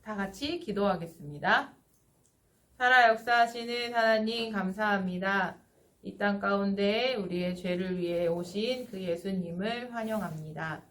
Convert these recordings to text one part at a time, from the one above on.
다 같이 기도하겠습니다. 살아 역사하시는 하나님 감사합니다. 이 땅 가운데 우리의 죄를 위해 오신 그 예수님을 환영합니다.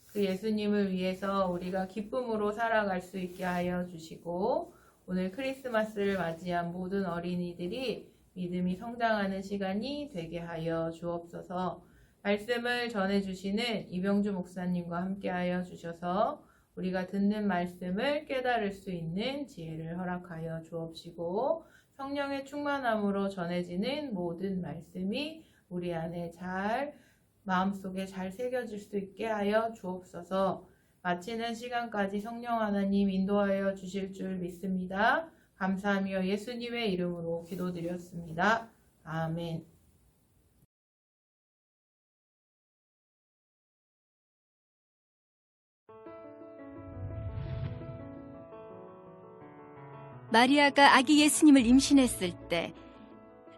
그 예수님을 위해서 우리가 기쁨으로 살아갈 수 있게 하여 주시고 오늘 크리스마스를 맞이한 모든 어린이들이 믿음이 성장하는 시간이 되게 하여 주옵소서. 말씀을 전해주시는 이병주 목사님과 함께 하여 주셔서 우리가 듣는 말씀을 깨달을 수 있는 지혜를 허락하여 주옵시고 성령의 충만함으로 전해지는 모든 말씀이 우리 안에 마음속에 잘 새겨질 수 있게 하여 주옵소서. 마치는 시간까지 성령 하나님 인도하여 주실 줄 믿습니다. 감사하며 예수님의 이름으로 기도드렸습니다. 아멘. 마리아가 아기 예수님을 임신했을 때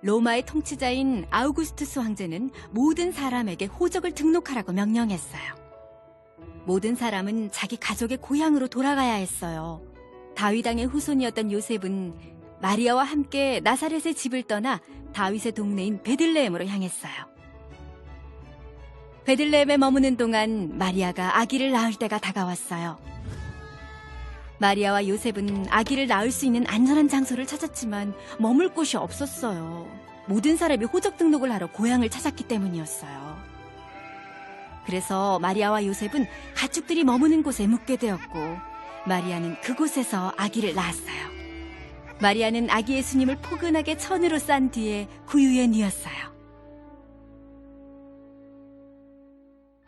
로마의 통치자인 아우구스투스 황제는 모든 사람에게 호적을 등록하라고 명령했어요. 모든 사람은 자기 가족의 고향으로 돌아가야 했어요. 다윗왕의 후손이었던 요셉은 마리아와 함께 나사렛의 집을 떠나 다윗의 동네인 베들레헴으로 향했어요. 베들레헴에 머무는 동안 마리아가 아기를 낳을 때가 다가왔어요. 마리아와 요셉은 아기를 낳을 수 있는 안전한 장소를 찾았지만 머물 곳이 없었어요. 모든 사람이 호적 등록을 하러 고향을 찾았기 때문이었어요. 그래서 마리아와 요셉은 가축들이 머무는 곳에 묵게 되었고 마리아는 그곳에서 아기를 낳았어요. 마리아는 아기 예수님을 포근하게 천으로 싼 뒤에 구유에 뉘었어요.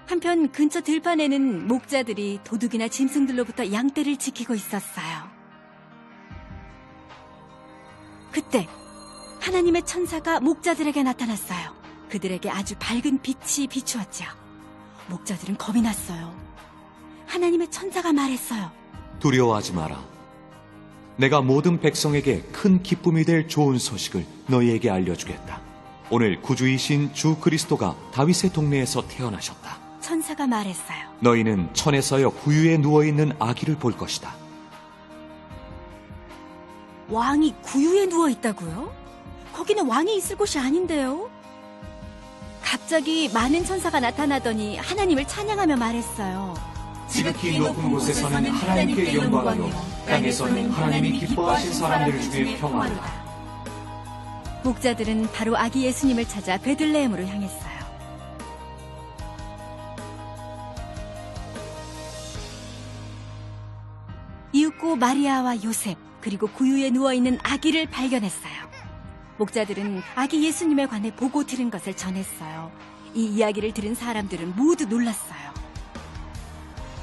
한편 근처 들판에는 목자들이 도둑이나 짐승들로부터 양떼를 지키고 있었어요. 그때 하나님의 천사가 목자들에게 나타났어요. 그들에게 아주 밝은 빛이 비추었죠. 목자들은 겁이 났어요. 하나님의 천사가 말했어요. 두려워하지 마라. 내가 모든 백성에게 큰 기쁨이 될 좋은 소식을 너희에게 알려주겠다. 오늘 구주이신 주 그리스도가 다윗의 동네에서 태어나셨다. 천사가 말했어요. 너희는 천에서여 구유에 누워있는 아기를 볼 것이다. 왕이 구유에 누워있다고요? 거기는 왕이 있을 곳이 아닌데요? 갑자기 많은 천사가 나타나더니 하나님을 찬양하며 말했어요. 지극히 높은 곳에서는 하나님께 영광하며 땅에서는 하나님이 기뻐하신 사람들 중에 평화로다. 목자들은 바로 아기 예수님을 찾아 베들레헴으로 향했어요. 이윽고 마리아와 요셉 그리고 구유에 누워있는 아기를 발견했어요. 목자들은 아기 예수님에 관해 보고 들은 것을 전했어요. 이 이야기를 들은 사람들은 모두 놀랐어요.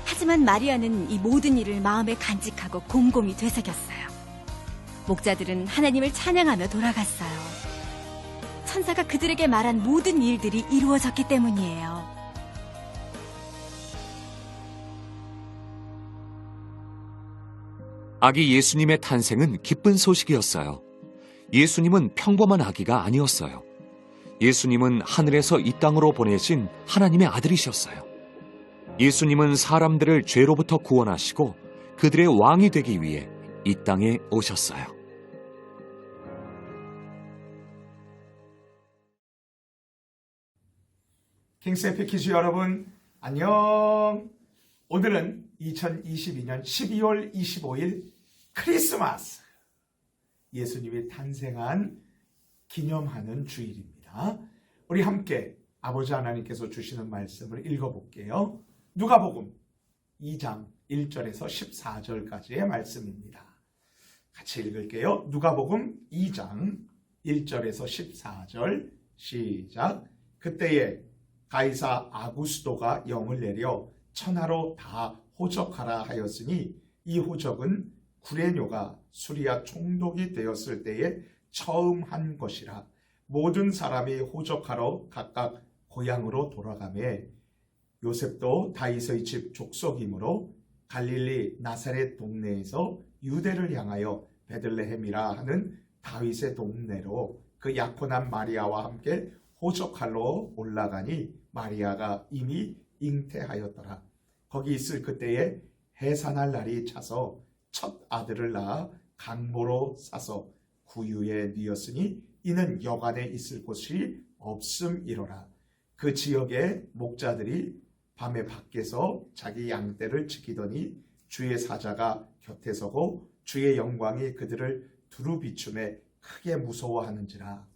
하지만 마리아는 이 모든 일을 마음에 간직하고 곰곰이 되새겼어요. 목자들은 하나님을 찬양하며 돌아갔어요. 천사가 그들에게 말한 모든 일들이 이루어졌기 때문이에요. 아기 예수님의 탄생은 기쁜 소식이었어요. 예수님은 평범한 아기가 아니었어요. 예수님은 하늘에서 이 땅으로 보내신 하나님의 아들이셨어요. 예수님은 사람들을 죄로부터 구원하시고 그들의 왕이 되기 위해 이 땅에 오셨어요. 킹스의 패키지 여러분 안녕. 오늘은 2022년 12월 25일 크리스마스, 예수님이 탄생한 기념하는 주일입니다. 우리 함께 아버지 하나님께서 주시는 말씀을 읽어볼게요. 누가복음 2장 1절에서 14절까지의 말씀입니다. 같이 읽을게요. 누가복음 2장 1절에서 14절 시작. 그때에 가이사 아구스도가 영을 내려 천하로 다 호적하라 하였으니 이 호적은 구레뇨가 수리아 총독이 되었을 때에 처음 한 것이라. 모든 사람이 호적하러 각각 고향으로 돌아가매 요셉도 다윗의 집 족속이므로 갈릴리 나사렛 동네에서 유대를 향하여 베들레헴이라 하는 다윗의 동네로 그 약혼한 마리아와 함께 호적하러 올라가니 마리아가 이미 잉태하였더라. 거기 있을 그때에 해산할 날이 차서 첫 아들을 낳아 강보로 싸서 구유에 뉘었으니 이는 여관에 있을 곳이 없음이로라. 그 지역의 목자들이 밤에 밖에서 자기 양떼를 지키더니 주의 사자가 곁에 서고 주의 영광이 그들을 두루 비춤에 크게 무서워하는지라.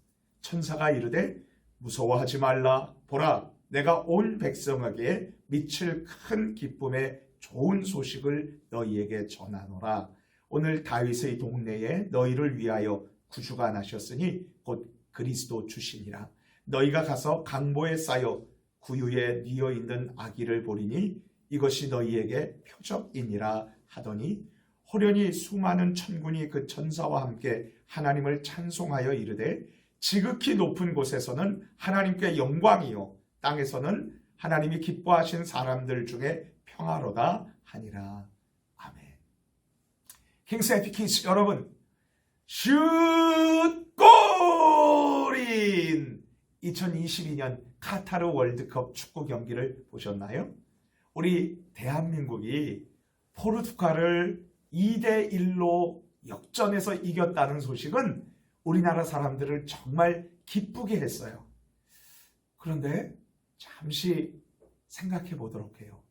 천사가 이르되 무서워하지 말라. 보라, 내가 온 백성에게 미칠 큰 기쁨의 좋은 소식을 너희에게 전하노라. 오늘 다윗의 동네에 너희를 위하여 구주가 나셨으니 곧 그리스도 주시니라. 너희가 가서 강보에 쌓여 구유에 뉘어 있는 아기를 보리니 이것이 너희에게 표적이니라 하더니 호련히 수많은 천군이 그 천사와 함께 하나님을 찬송하여 이르되 지극히 높은 곳에서는 하나님께 영광이요 땅에서는 하나님이 기뻐하신 사람들 중에 평화로다 하니라. 아멘. 킹스 해피 키즈 여러분, 슛 골인 2022년 카타르 월드컵 축구 경기를 보셨나요? 우리 대한민국이 포르투갈을 2대1로 역전해서 이겼다는 소식은 우리나라 사람들을 정말 기쁘게 했어요. 그런데 잠시 생각해 보도록 해요.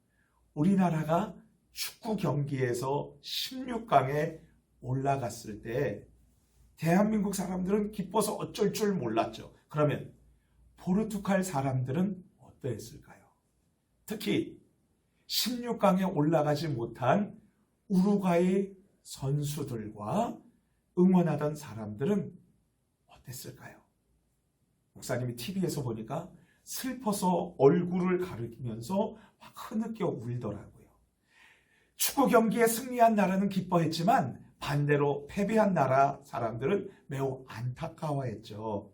우리나라가 축구 경기에서 16강에 올라갔을 때 대한민국 사람들은 기뻐서 어쩔 줄 몰랐죠. 그러면 포르투갈 사람들은 어떠했을까요? 특히 16강에 올라가지 못한 우루과이 선수들과 응원하던 사람들은 어땠을까요? 목사님이 TV에서 보니까 슬퍼서 얼굴을 가리키면서 막 흐느껴 울더라고요. 축구 경기에 승리한 나라는 기뻐했지만 반대로 패배한 나라 사람들은 매우 안타까워했죠.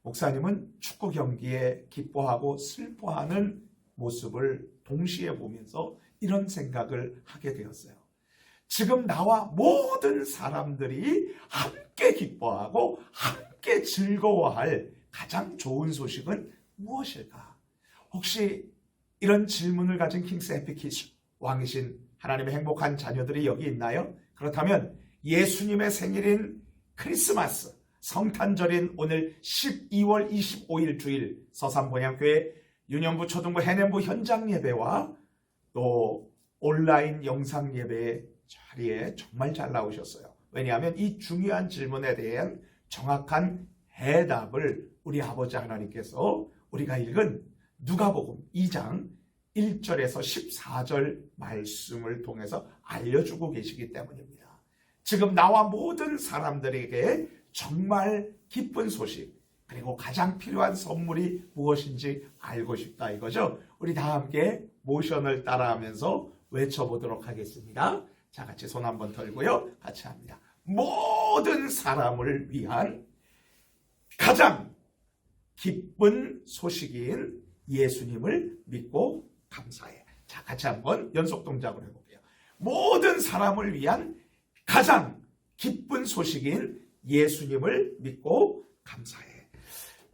목사님은 축구 경기에 기뻐하고 슬퍼하는 모습을 동시에 보면서 이런 생각을 하게 되었어요. 지금 나와 모든 사람들이 함께 기뻐하고 함께 즐거워할 가장 좋은 소식은 무엇일까? 혹시 이런 질문을 가진 킹스 해피 키즈, 왕이신 하나님의 행복한 자녀들이 여기 있나요? 그렇다면 예수님의 생일인 크리스마스, 성탄절인 오늘 12월 25일 주일 서산본향교회 유년부, 초등부, 해nem부 현장 예배와 또 온라인 영상 예배의 자리에 정말 잘 나오셨어요. 왜냐하면 이 중요한 질문에 대한 정확한 해답을 우리 아버지 하나님께서 우리가 읽은 누가복음 2장 1절에서 14절 말씀을 통해서 알려주고 계시기 때문입니다. 지금 나와 모든 사람들에게 정말 기쁜 소식, 그리고 가장 필요한 선물이 무엇인지 알고 싶다 이거죠. 우리 다 함께 모션을 따라하면서 외쳐보도록 하겠습니다. 자, 같이 손 한번 털고요. 같이 합니다. 모든 사람을 위한 가장 기쁜 소식인 예수님을 믿고 감사해. 자, 같이 한번 연속 동작으로 해볼게요. 모든 사람을 위한 가장 기쁜 소식인 예수님을 믿고 감사해.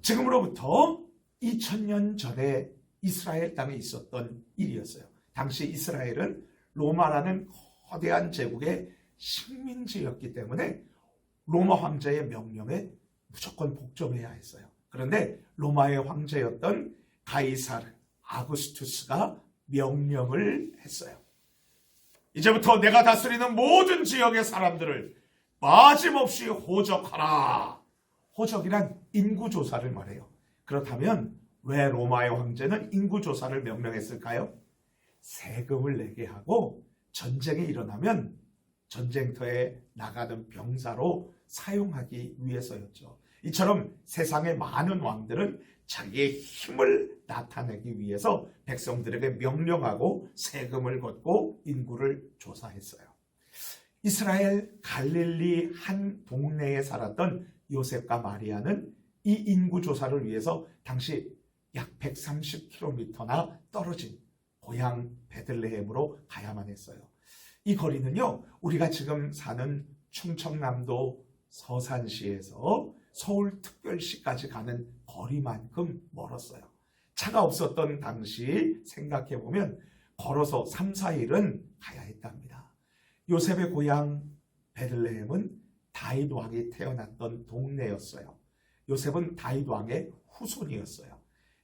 지금으로부터 2000년 전에 이스라엘 땅에 있었던 일이었어요. 당시 이스라엘은 로마라는 거대한 제국의 식민지였기 때문에 로마 황제의 명령에 무조건 복종해야 했어요. 그런데 로마의 황제였던 가이사르 아구스투스가 명령을 했어요. 이제부터 내가 다스리는 모든 지역의 사람들을 빠짐없이 호적하라. 호적이란 인구조사를 말해요. 그렇다면 왜 로마의 황제는 인구조사를 명령했을까요? 세금을 내게 하고 전쟁이 일어나면 전쟁터에 나가는 병사로 사용하기 위해서였죠. 이처럼 세상의 많은 왕들은 자기의 힘을 나타내기 위해서 백성들에게 명령하고 세금을 걷고 인구를 조사했어요. 이스라엘 갈릴리 한 동네에 살았던 요셉과 마리아는 이 인구조사를 위해서 당시 약 130km나 떨어진 고향 베들레헴으로 가야만 했어요. 이 거리는요, 우리가 지금 사는 충청남도 서산시에서 서울특별시까지 가는 거리만큼 멀었어요. 차가 없었던 당시 생각해보면 걸어서 3, 4일은 가야 했답니다. 요셉의 고향 베들레헴은 다윗 왕이 태어났던 동네였어요. 요셉은 다윗 왕의 후손이었어요.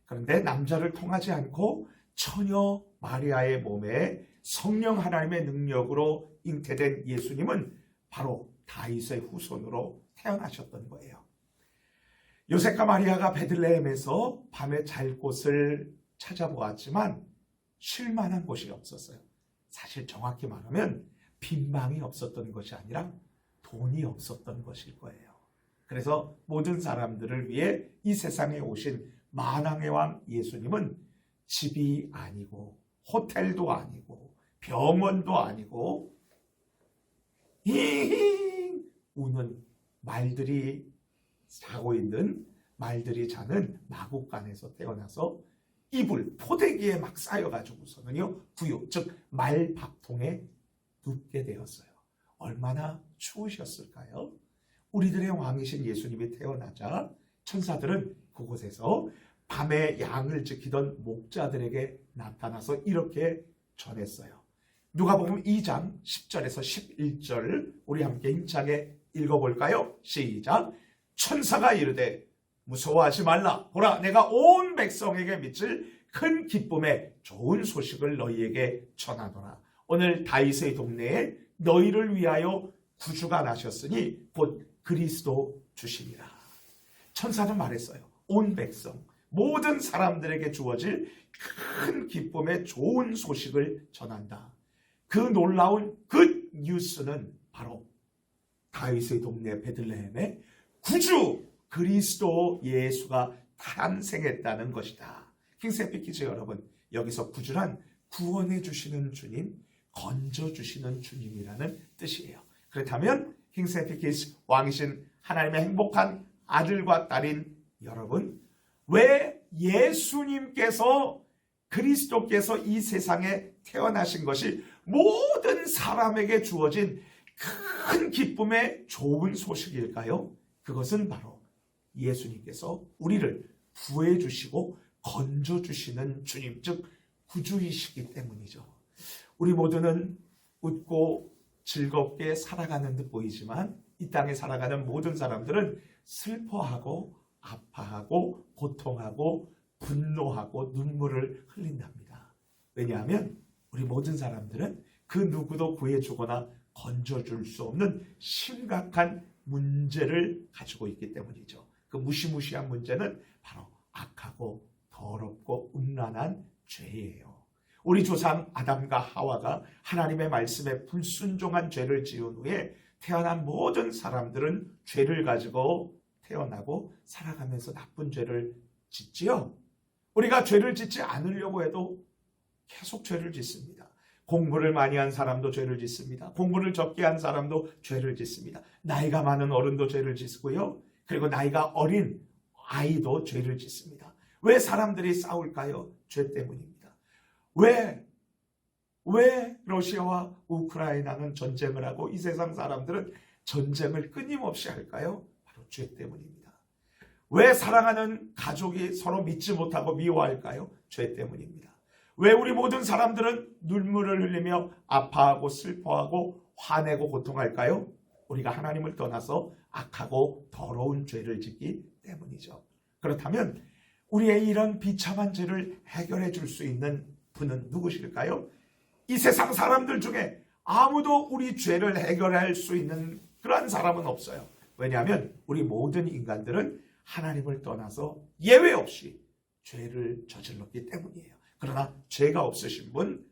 그런데 남자를 통하지 않고 처녀 마리아의 몸에 성령 하나님의 능력으로 잉태된 예수님은 바로 다윗의 후손으로 태어나셨던 거예요. 요셉과 마리아가 베들레헴에서 밤에 잘 곳을 찾아보았지만 쉴 만한 곳이 없었어요. 사실 정확히 말하면 빈방이 없었던 것이 아니라 돈이 없었던 것일 거예요. 그래서 모든 사람들을 위해 이 세상에 오신 만왕의 왕 예수님은 집이 아니고 호텔도 아니고 병원도 아니고 힝 우는 말들이 자고 있는 말들이 자는 마구간에서 태어나서 이불 포대기에 막 쌓여가지고서는요 구유 즉 말밥통에 눕게 되었어요. 얼마나 추우셨을까요? 우리들의 왕이신 예수님이 태어나자 천사들은 그곳에서 밤에 양을 지키던 목자들에게 나타나서 이렇게 전했어요. 누가복음 2장 10절에서 11절 우리 함께 힘차게 읽어볼까요? 시작. 천사가 이르되 무서워하지 말라. 보라 내가 온 백성에게 미칠 큰 기쁨의 좋은 소식을 너희에게 전하노라. 오늘 다윗의 동네에 너희를 위하여 구주가 나셨으니 곧 그리스도 주시니라. 천사는 말했어요. 온 백성 모든 사람들에게 주어질 큰 기쁨의 좋은 소식을 전한다. 그 놀라운 굿 뉴스는 바로 다윗의 동네 베들레헴에 구주 그리스도 예수가 탄생했다는 것이다. 킹스해피 키즈 여러분, 여기서 구주란 구원해 주시는 주님, 건져 주시는 주님이라는 뜻이에요. 그렇다면 킹스해피 키즈 왕이신 하나님의 행복한 아들과 딸인 여러분, 왜 예수님께서 그리스도께서 이 세상에 태어나신 것이 모든 사람에게 주어진 큰 기쁨의 좋은 소식일까요? 그것은 바로 예수님께서 우리를 구해 주시고 건져 주시는 주님, 즉 구주이시기 때문이죠. 우리 모두는 웃고 즐겁게 살아가는 듯 보이지만 이 땅에 살아가는 모든 사람들은 슬퍼하고 아파하고 고통하고 분노하고 눈물을 흘린답니다. 왜냐하면 우리 모든 사람들은 그 누구도 구해주거나 건져줄 수 없는 심각한 문제를 가지고 있기 때문이죠. 그 무시무시한 문제는 바로 악하고 더럽고 음란한 죄예요. 우리 조상 아담과 하와가 하나님의 말씀에 불순종한 죄를 지은 후에 태어난 모든 사람들은 죄를 가지고 태어나고 살아가면서 나쁜 죄를 짓지요. 우리가 죄를 짓지 않으려고 해도 계속 죄를 짓습니다. 공부를 많이 한 사람도 죄를 짓습니다. 공부를 적게 한 사람도 죄를 짓습니다. 나이가 많은 어른도 죄를 짓고요. 그리고 나이가 어린 아이도 죄를 짓습니다. 왜 사람들이 싸울까요? 죄 때문입니다. 왜 러시아와 우크라이나는 전쟁을 하고 이 세상 사람들은 전쟁을 끊임없이 할까요? 바로 죄 때문입니다. 왜 사랑하는 가족이 서로 믿지 못하고 미워할까요? 죄 때문입니다. 왜 우리 모든 사람들은 눈물을 흘리며 아파하고 슬퍼하고 화내고 고통할까요? 우리가 하나님을 떠나서 악하고 더러운 죄를 짓기 때문이죠. 그렇다면 우리의 이런 비참한 죄를 해결해 줄 수 있는 분은 누구실까요? 이 세상 사람들 중에 아무도 우리 죄를 해결할 수 있는 그러한 사람은 없어요. 왜냐하면 우리 모든 인간들은 하나님을 떠나서 예외 없이 죄를 저질렀기 때문이에요. 그러나 죄가 없으신 분,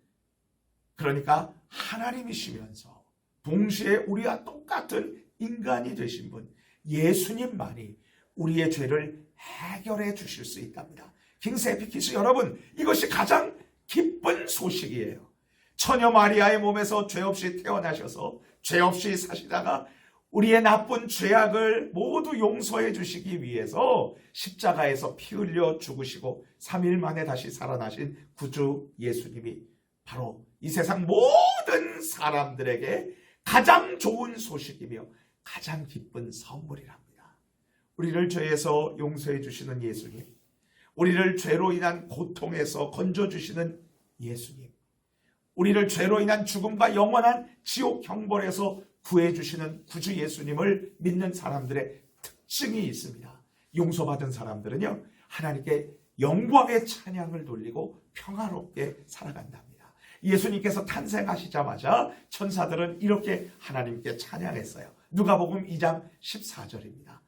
그러니까 하나님이시면서 동시에 우리와 똑같은 인간이 되신 분, 예수님만이 우리의 죄를 해결해 주실 수 있답니다. 킹스해피 키즈 여러분, 이것이 가장 기쁜 소식이에요. 처녀 마리아의 몸에서 죄 없이 태어나셔서 죄 없이 사시다가 우리의 나쁜 죄악을 모두 용서해 주시기 위해서 십자가에서 피 흘려 죽으시고 3일 만에 다시 살아나신 구주 예수님이 바로 이 세상 모든 사람들에게 가장 좋은 소식이며 가장 기쁜 선물이랍니다. 우리를 죄에서 용서해 주시는 예수님, 우리를 죄로 인한 고통에서 건져주시는 예수님, 우리를 죄로 인한 죽음과 영원한 지옥 형벌에서 구해주시는 구주 예수님을 믿는 사람들의 특징이 있습니다. 용서받은 사람들은요, 하나님께 영광의 찬양을 돌리고 평화롭게 살아간답니다. 예수님께서 탄생하시자마자 천사들은 이렇게 하나님께 찬양했어요. 누가복음 2장 14절입니다.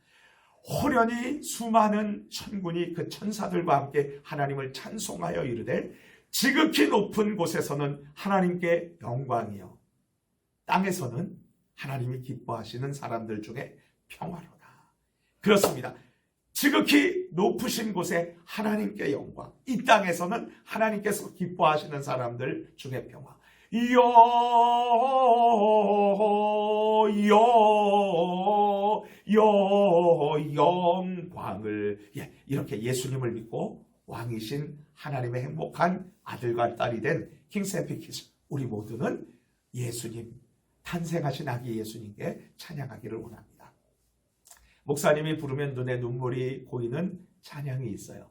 호련히 수많은 천군이 그 천사들과 함께 하나님을 찬송하여 이르되 지극히 높은 곳에서는 하나님께 영광이요, 땅에서는 하나님이 기뻐하시는 사람들 중에 평화로다. 그렇습니다. 지극히 높으신 곳에 하나님께 영광, 이 땅에서는 하나님께서 기뻐하시는 사람들 중에 평화. 영광을, 이렇게 예수님을 믿고 왕이신 하나님의 행복한 아들과 딸이 된 킹세피키스, 우리 모두는 예수님, 탄생하신 아기 예수님께 찬양하기를 원합니다. 목사님이 부르면 눈에 눈물이 고이는 찬양이 있어요.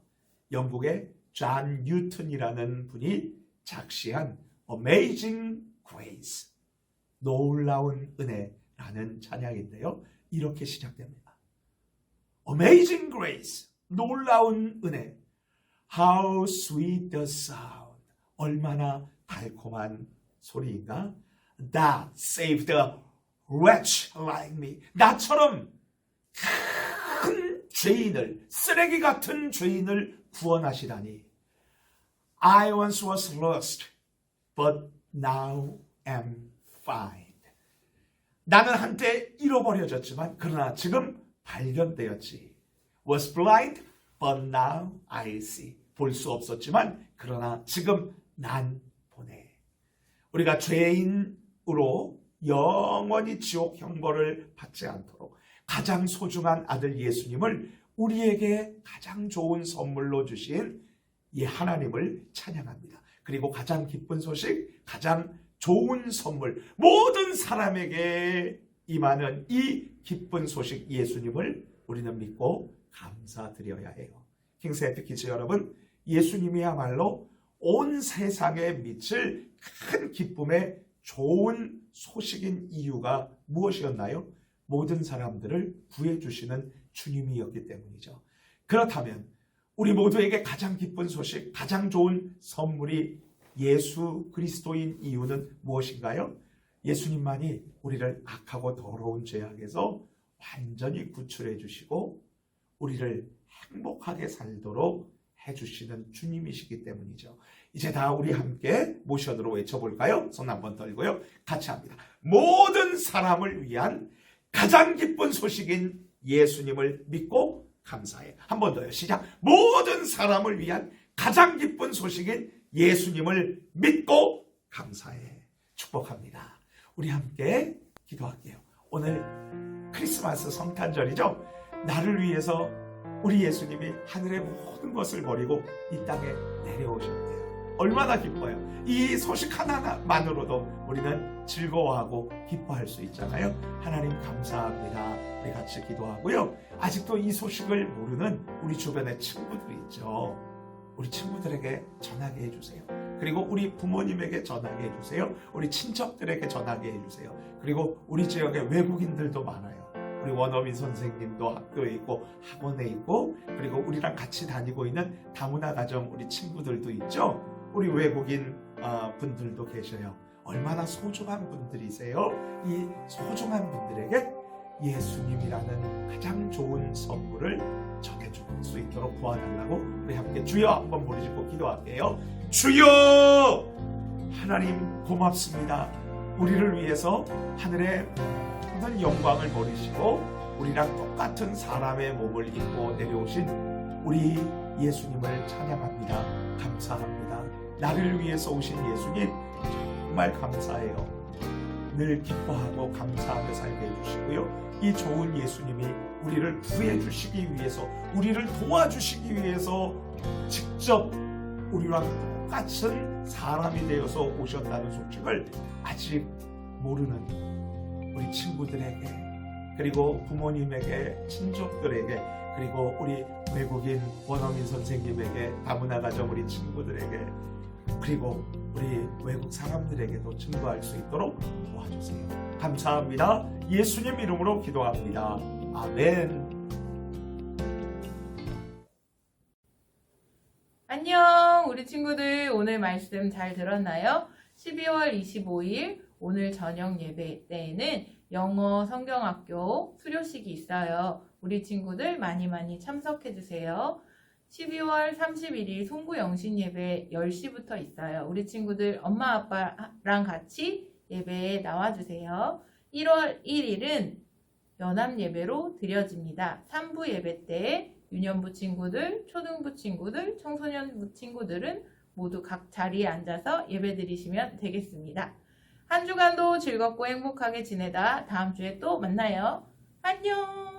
영국의 존 뉴턴이라는 분이 작시한 Amazing Grace, 놀라운 은혜라는 찬양인데요. 이렇게 시작됩니다. Amazing Grace, 놀라운 은혜. How sweet the sound, 얼마나 달콤한 소리인가. That saved a wretch like me, 나처럼 큰 죄인을, 쓰레기 같은 죄인을 구원하시다니. I once was lost, but now am found. 나는 한때 잃어버려졌지만 그러나 지금 발견되었지. Was blind, but now I see. 볼 수 없었지만 그러나 지금 난 보네. 우리가 죄인으로 영원히 지옥 형벌을 받지 않도록 가장 소중한 아들 예수님을 우리에게 가장 좋은 선물로 주신 이 하나님을 찬양합니다. 그리고 가장 기쁜 소식, 가장 좋은 선물, 모든 사람에게 임하는 이 기쁜 소식 예수님을 우리는 믿고 감사드려야 해요. 킹세피키즈 여러분, 예수님이야말로 온 세상에 미칠 큰 기쁨의 좋은 소식인 이유가 무엇이었나요? 모든 사람들을 구해주시는 주님이었기 때문이죠. 그렇다면 우리 모두에게 가장 기쁜 소식, 가장 좋은 선물이 예수 그리스도인 이유는 무엇인가요? 예수님만이 우리를 악하고 더러운 죄악에서 완전히 구출해 주시고 우리를 행복하게 살도록 해주시는 주님이시기 때문이죠. 이제 다 우리 함께 모션으로 외쳐볼까요? 손 한번 들고요. 같이 합니다. 모든 사람을 위한 가장 기쁜 소식인 예수님을 믿고 감사해. 한 번 더요. 시작. 모든 사람을 위한 가장 기쁜 소식인 예수님을 믿고 감사해. 축복합니다. 우리 함께 기도할게요. 오늘 크리스마스 성탄절이죠. 나를 위해서 우리 예수님이 하늘의 모든 것을 버리고 이 땅에 내려오셨대요. 얼마나 기뻐요. 이 소식 하나만으로도 우리는 즐거워하고 기뻐할 수 있잖아요. 하나님 감사합니다. 우리 같이 기도하고요. 아직도 이 소식을 모르는 우리 주변에 친구들이 있죠. 우리 친구들에게 전하게 해주세요. 그리고 우리 부모님에게 전하게 해주세요. 우리 친척들에게 전하게 해주세요. 그리고 우리 지역에 외국인들도 많아요. 우리 원어민 선생님도 학교에 있고 학원에 있고 그리고 우리랑 같이 다니고 있는 다문화 가정 우리 친구들도 있죠. 우리 외국인 분들도 계셔요. 얼마나 소중한 분들이세요. 이 소중한 분들에게 예수님이라는 가장 좋은 선물을 전해줄 수 있도록 도와달라고 우리 함께 주여 한번 부르짖고 기도할게요. 주여! 하나님 고맙습니다. 우리를 위해서 하늘의 모든 영광을 버리시고 우리랑 똑같은 사람의 몸을 입고 내려오신 우리 예수님을 찬양합니다. 감사합니다. 나를 위해서 오신 예수님 정말 감사해요. 늘 기뻐하고 감사하며 살게 해주시고요. 이 좋은 예수님이 우리를 구해주시기 위해서 우리를 도와주시기 위해서 직접 우리와 똑같은 사람이 되어서 오셨다는 소식을 아직 모르는 우리 친구들에게 그리고 부모님에게 친족들에게 그리고 우리 외국인 원어민 선생님에게 다문화 가정 우리 친구들에게 그리고 우리 외국 사람들에게도 증거할 수 있도록 도와주세요. 감사합니다. 예수님 이름으로 기도합니다. 아멘. 안녕, 우리 친구들 오늘 말씀 잘 들었나요? 12월 25일 오늘 저녁 예배 때에는 영어 성경학교 수료식이 있어요. 우리 친구들 많이 참석해 주세요. 12월 31일 송구 영신 예배 10시부터 있어요. 우리 친구들 엄마 아빠랑 같이 예배에 나와주세요. 1월 1일은 연합 예배로 드려집니다. 3부 예배 때 유년부 친구들, 초등부 친구들, 청소년부 친구들은 모두 각 자리에 앉아서 예배 드리시면 되겠습니다. 한 주간도 즐겁고 행복하게 지내다 다음 주에 또 만나요. 안녕!